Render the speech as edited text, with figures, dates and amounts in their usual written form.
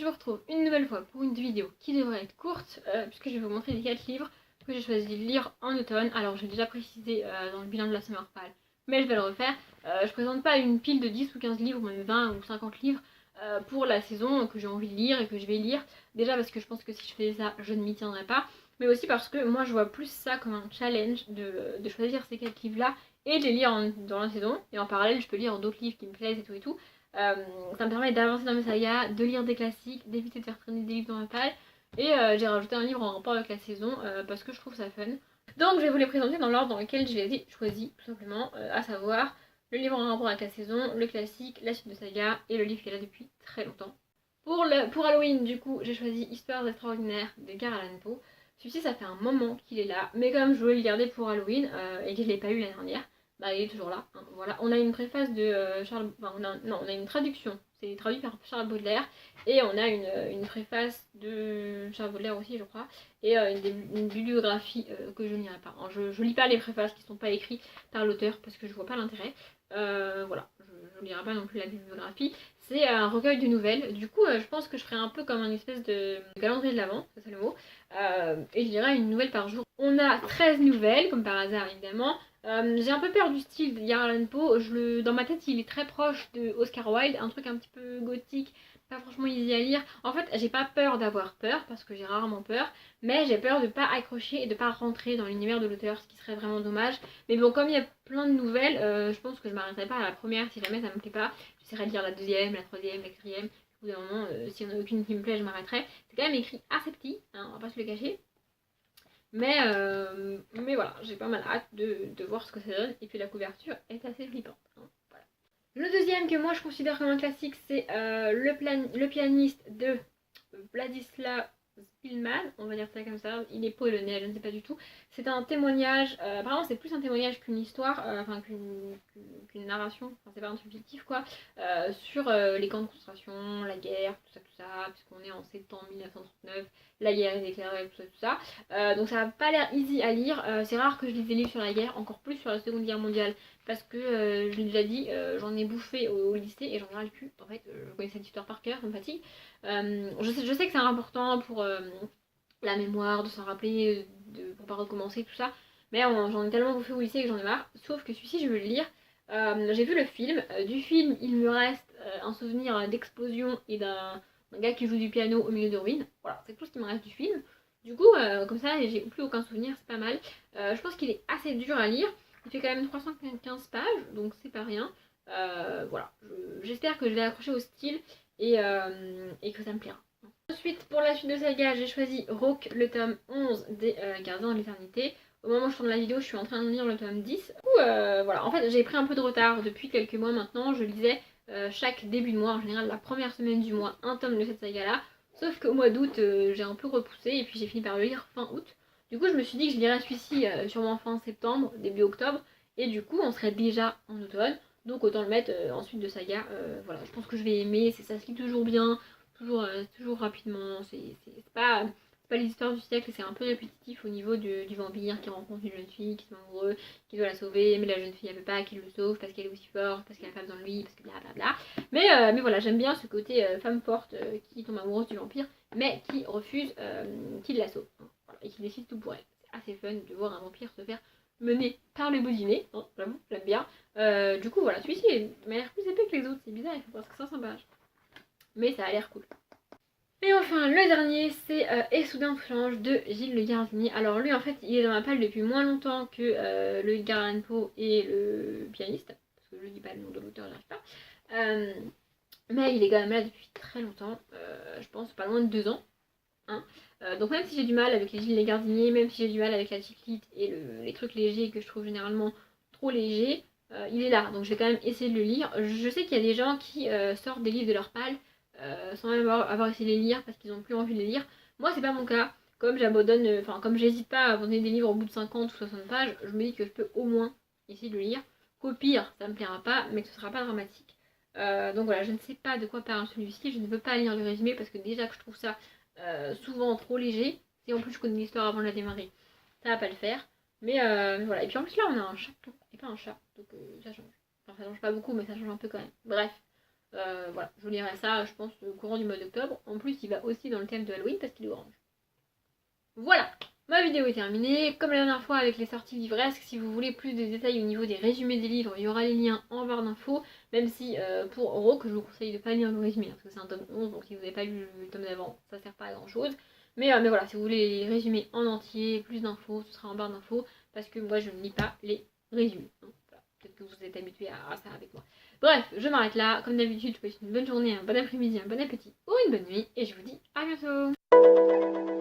je vous retrouve une nouvelle fois pour une vidéo qui devrait être courte, puisque je vais vous montrer les 4 livres que j'ai choisi de lire en automne. Alors j'ai déjà précisé dans le bilan de la Summer Pal, mais je vais le refaire. Je présente pas une pile de 10 ou 15 livres, ou même 20 ou 50 livres pour la saison que j'ai envie de lire et que je vais lire. Déjà parce que je pense que si je faisais ça, je ne m'y tiendrais pas. Mais aussi parce que moi je vois plus ça comme un challenge de choisir ces 4 livres là et de les lire dans la saison. Et en parallèle je peux lire d'autres livres qui me plaisent et tout et tout. Ça me permet d'avancer dans mes sagas, de lire des classiques, d'éviter de faire traîner des livres dans ma palle. Et j'ai rajouté un livre en rapport avec la saison parce que je trouve ça fun. Donc je vais vous les présenter dans l'ordre dans lequel je les ai choisis, tout simplement, à savoir le livre en rapport avec la saison, le classique, la suite de saga et le livre qui est là depuis très longtemps. Pour Halloween, du coup, j'ai choisi Histoires extraordinaires d'Edgar Allan Poe. Celui-ci, ça fait un moment qu'il est là, mais comme je voulais le garder pour Halloween et que je l'ai pas eu l'année dernière, bah il est toujours là. Hein, voilà, on a une préface de Charles, enfin, on a une traduction, c'est traduit par Charles Baudelaire, et on a une préface de Charles Baudelaire aussi, je crois, et une bibliographie que je ne lirai pas. Hein, je lis pas les préfaces qui sont pas écrites par l'auteur parce que je vois pas l'intérêt. Voilà, je ne lirai pas non plus la bibliographie. C'est un recueil de nouvelles. Du coup, je pense que je ferai un peu comme une espèce de calendrier de l'Avent, ça c'est le mot. Et je lirai une nouvelle par jour. On a 13 nouvelles, comme par hasard évidemment. J'ai un peu peur du style d'Edgar Allan Poe. Dans ma tête, il est très proche de Oscar Wilde, un truc un petit peu gothique, pas franchement easy à lire. En fait, j'ai pas peur d'avoir peur, parce que j'ai rarement peur, mais j'ai peur de pas accrocher et de pas rentrer dans l'univers de l'auteur, ce qui serait vraiment dommage. Mais bon, comme il y a plein de nouvelles, je pense que je m'arrêterai pas à la première si jamais ça me plaît pas. J'essaierai de lire la deuxième, la troisième, la quatrième. Au bout d'un moment, s'il n'y en a aucune qui me plaît, je m'arrêterai. C'est quand même écrit assez petit, hein, on va pas se le cacher. Mais voilà, j'ai pas mal hâte de voir ce que ça donne. Et puis la couverture est assez flippante. Hein, voilà. Le deuxième que moi je considère comme un classique, c'est le pianiste de Vladislav Spilman, on va dire ça comme ça. Il est polonais, je ne sais pas du tout. C'est un témoignage, apparemment c'est plus un témoignage qu'une histoire, enfin qu'une narration, enfin c'est pas un truc fictif quoi, sur les camps de concentration, la guerre, tout ça, puisqu'on est en septembre 1939, la guerre est déclarée, tout ça. Donc ça n'a pas l'air easy à lire. C'est rare que je lise des livres sur la guerre, encore plus sur la Seconde Guerre mondiale, parce que je l'ai déjà dit, j'en ai bouffé au lycée et j'en ai ras le cul. En fait, je connais cette histoire par cœur, ça me fatigue. Je sais que c'est important pour la mémoire, de s'en rappeler, pour pas recommencer, tout ça. Mais j'en ai tellement bouffé au lycée que j'en ai marre. Sauf que celui-ci, je veux le lire. J'ai vu le film. Du film, il me reste un souvenir d'explosion et d'un gars qui joue du piano au milieu de ruines. Voilà, c'est tout ce qui me reste du film. Du coup, comme ça, j'ai plus aucun souvenir, c'est pas mal. Je pense qu'il est assez dur à lire. Il fait quand même 315 pages, donc c'est pas rien. Voilà, j'espère que je vais accrocher au style et que ça me plaira. Ensuite, pour la suite de saga, j'ai choisi Rogue, le tome 11 des Gardiens de l'éternité. Au moment où je tourne la vidéo, je suis en train de lire le tome 10. Du coup, voilà, en fait, j'ai pris un peu de retard depuis quelques mois maintenant. Je lisais chaque début de mois, en général la première semaine du mois, un tome de cette saga-là. Sauf qu'au mois d'août, j'ai un peu repoussé et puis j'ai fini par le lire fin août. Du coup, je me suis dit que je lirais celui-ci sûrement fin septembre, début octobre. Et du coup, on serait déjà en automne. Donc autant le mettre ensuite de saga. Voilà, je pense que je vais aimer. Ça se lit toujours bien, toujours rapidement. C'est pas l'histoire du siècle, c'est un peu répétitif au niveau du vampire qui rencontre une jeune fille, qui tombe amoureux, qui doit la sauver, mais la jeune fille elle veut pas qu'il le sauve parce qu'elle est aussi forte, parce qu'elle a pas besoin de lui, parce que blablabla. Mais voilà, j'aime bien ce côté femme forte qui tombe amoureuse du vampire, mais qui refuse qu'il la sauve. Hein, voilà, et qui décide tout pour elle. C'est assez fun de voir un vampire se faire mener par le bout du nez, hein, j'avoue, j'aime bien. Du coup, voilà, celui-ci m'a l'air plus épais que les autres, c'est bizarre, il faut presque 500 pages. Mais ça a l'air cool. Et enfin, le dernier, c'est Et soudain tout change de Gilles Le Gardinier. Alors lui, en fait, il est dans ma palle depuis moins longtemps que le Edgar Allan Poe et le pianiste, parce que je dis pas le nom de l'auteur, j'arrive pas. Mais il est quand même là depuis très longtemps, je pense pas loin de 2 ans. Hein. Donc même si j'ai du mal avec les Gilles Les Gardiniers, même si j'ai du mal avec la chiclite et les trucs légers que je trouve généralement trop légers, il est là. Donc je vais quand même essayer de le lire. Je sais qu'il y a des gens qui sortent des livres de leur palle sans même avoir essayé de les lire parce qu'ils n'ont plus envie de les lire. Moi c'est pas mon cas. Comme j'abandonne, enfin comme j'hésite pas à abandonner des livres au bout de 50 ou 60 pages, je me dis que je peux au moins essayer de le lire. Qu'au pire, ça me plaira pas, mais que ce sera pas dramatique. Donc voilà, je ne sais pas de quoi parle celui-ci, je ne veux pas lire le résumé parce que déjà que je trouve ça souvent trop léger. Si en plus je connais l'histoire avant de la démarrer, ça va pas le faire. Mais voilà. Et puis en plus là on a un chat et pas un chat. Donc ça change. Enfin ça change pas beaucoup mais ça change un peu quand même. Bref. Voilà, je lirai ça, je pense, au courant du mois d'octobre. En plus, il va aussi dans le thème de Halloween parce qu'il est orange. Voilà, ma vidéo est terminée. Comme la dernière fois avec les sorties livresques, si vous voulez plus de détails au niveau des résumés des livres, il y aura les liens en barre d'infos. Même si pour Rogue, je vous conseille de ne pas lire le résumé, parce que c'est un tome 11, donc si vous n'avez pas lu le tome d'avant, ça sert pas à grand chose. Mais voilà, si vous voulez les résumés en entier, plus d'infos, ce sera en barre d'infos, parce que moi je ne lis pas les résumés. Voilà. Peut-être que vous êtes habitués à ça avec moi. Bref, je m'arrête là. Comme d'habitude, je vous souhaite une bonne journée, un bon après-midi, un bon appétit ou une bonne nuit. Et je vous dis à bientôt.